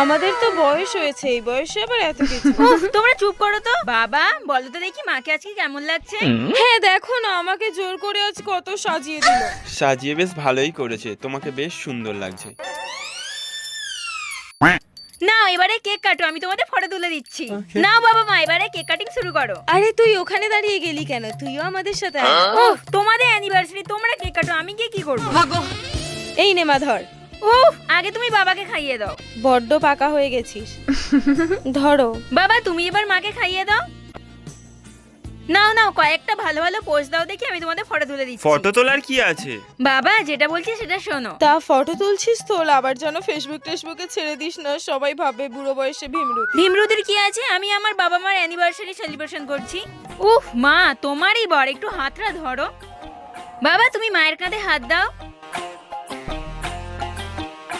আমাদের তো বয়স হয়েছে, এই বয়সে আবার এত কিছু। তোমরা চুপ করো তো। বাবা বলো তো দেখি মাকে আজকে কেমন লাগছে? হ্যাঁ দেখো না, আমাকে জোর করে আজ কত সাজিয়ে দিল। সাজিয়ে বেশ ভালোই করেছে, তোমাকে বেশ সুন্দর লাগছে। নাও এবারে কেক কাটো, আমি তোমাদের ফটো তুলে দিচ্ছি। নাও বাবা মা এবারে কেক কাটিং শুরু করো। আরে তুই ওখানে দাঁড়িয়ে গেলি কেন? তুইও আমাদের সাথে আয়। উফ তোমাদের অ্যানিভার্সারি, তোমরা কেক কাটো, আমি গিয়ে কি করবো? এই নে মা ধর। উফ আগে তুমি বাবাকে খাইয়ে দাও। বড্ড পাকা হয়ে গেছিস। ধরো। বাবা তুমি এবার মাকে খাইয়ে দাও। নাও নাও কয়েকটা ভালো ভালো পোজ দাও দেখি, আমি তোমাদের ফটো তুলে দিচ্ছি। ফটো তোলার কি আছে? বাবা যেটা বলছি সেটা শোনো। তা ফটো তুলছিস তোল, আবার যেন ফেসবুকে ছেড়ে দিস না, সবাই ভাবে বুড়ো বয়সে ভীমরুতি। ভীমরুতির কি আছে, আমি আমার বাবা মার অ্যানিভার্সারি সেলিব্রেশন করছি। উফ মা তোমারই বর, একটু হাতটা ধরো। বাবা তুমি মায়ের কাঁধে হাত দাও।